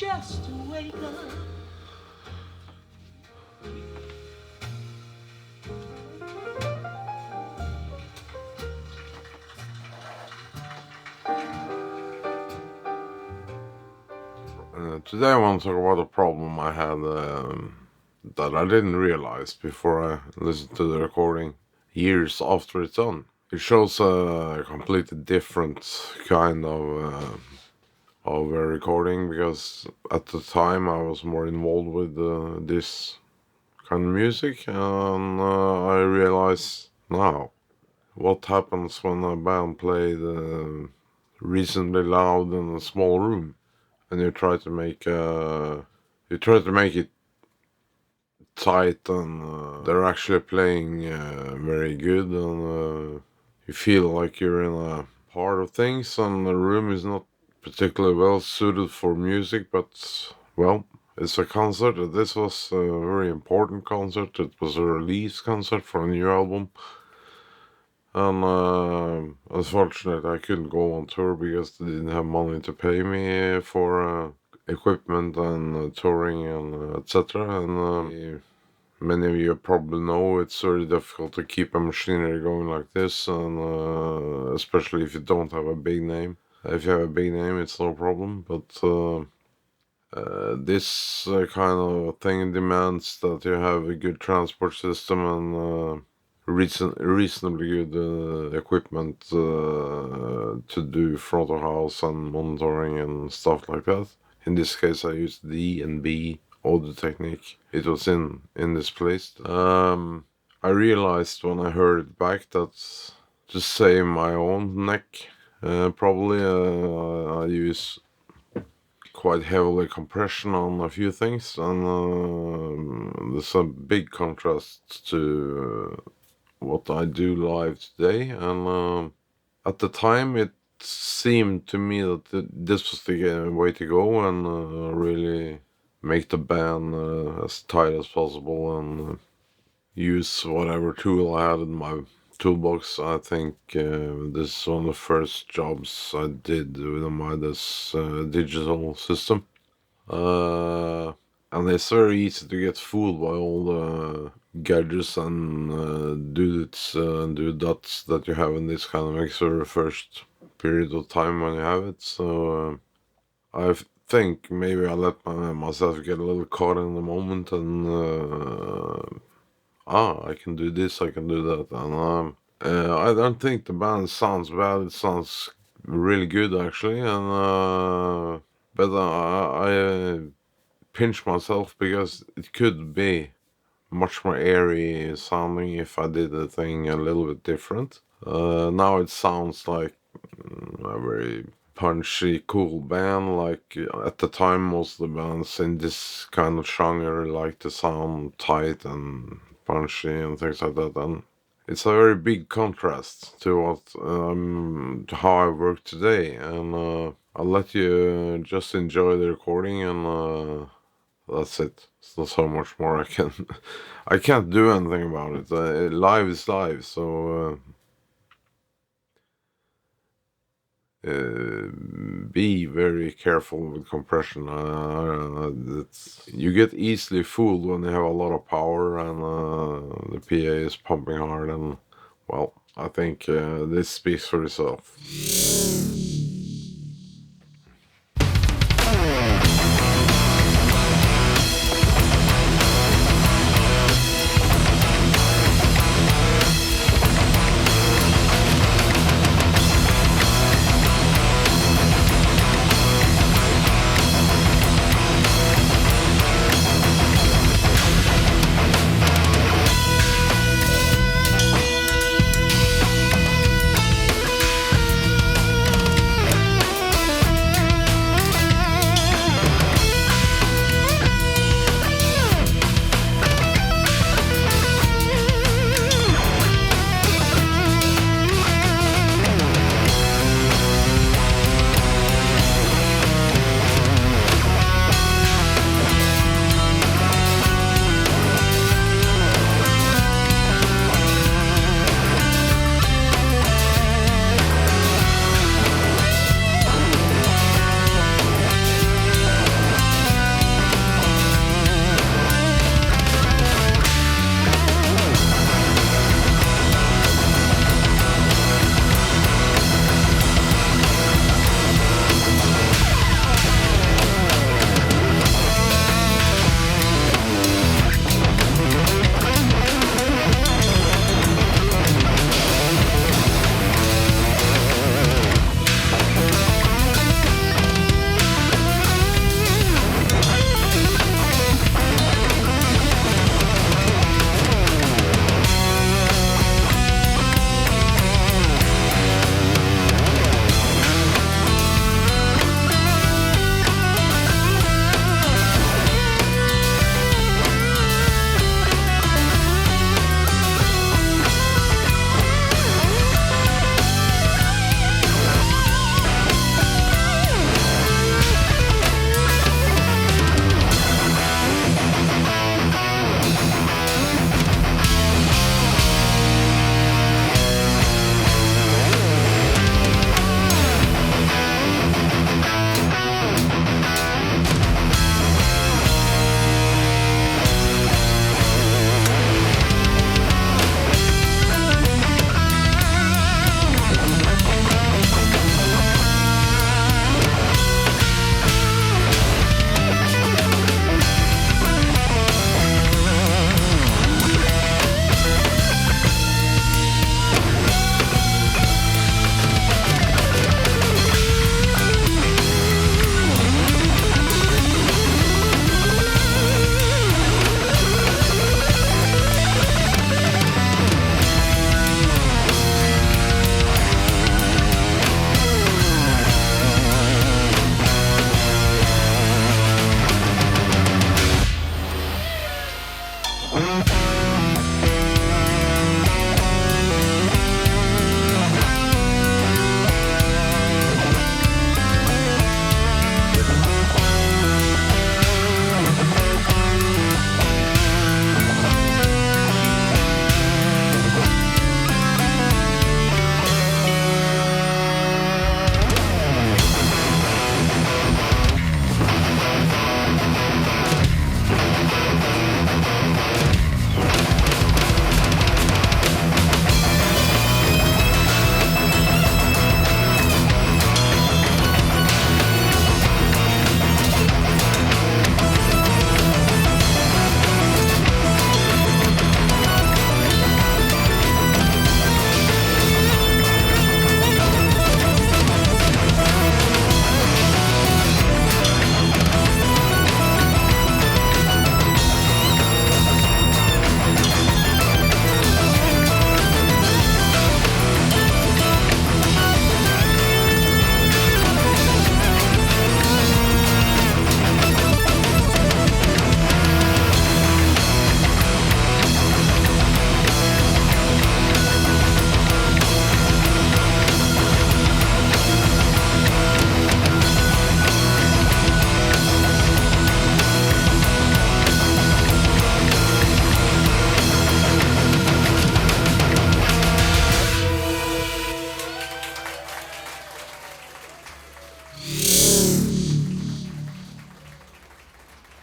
just to wake up. Today I want to talk about a problem I had that I didn't realize before I listened to the recording years after it's done. It shows a completely different kind of a recording, because at the time I was more involved with this kind of music, and I realize now what happens when a band played reasonably loud in a small room, and you try to make it tight, and they're actually playing very good, and you feel like you're in a part of things, and the room is not particularly well suited for music, but well, it's a concert. This was a very important concert. It was a release concert for a new album. And unfortunately, I couldn't go on tour because they didn't have money to pay me for equipment and touring and etc. And many of you probably know it's very difficult to keep a machinery going like this, and especially if you don't have a big name. If you have a big name, it's no problem, but this kind of thing demands that you have a good transport system and reasonably good equipment to do front of house and monitoring and stuff like that. In this case, I used D and B audio technique. It was in this place. I realized when I heard it back that to save my own neck, probably I use quite heavily compression on a few things, and there's a big contrast to what I do live today. And at the time, it seemed to me that this was the way to go, and really make the band as tight as possible, and use whatever tool I had in my toolbox. I think this is one of the first jobs I did with a Midas digital system. And it's very easy to get fooled by all the gadgets and dudes and dots that you have in this kind of mixer the first period of time when you have it. So I think maybe I let myself get a little caught in the moment, and I can do this, I can do that, and I don't think the band sounds bad. It sounds really good actually, and but I pinch myself because it could be much more airy sounding if I did the thing a little bit different. Now it sounds like a very punchy, cool band. Like at the time, most of the bands in this kind of genre like to sound tight and punchy and things like that. And it's a very big contrast to what to how I work today. And I'll let you just enjoy the recording, and that's it. It's not so much more I can. I can't do anything about it. Live is live, so be very careful with compression. You get easily fooled when you have a lot of power and the PA is pumping hard, and well, I think this speaks for itself.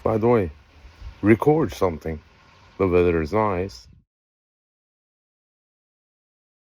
By the way, record something. The weather is nice.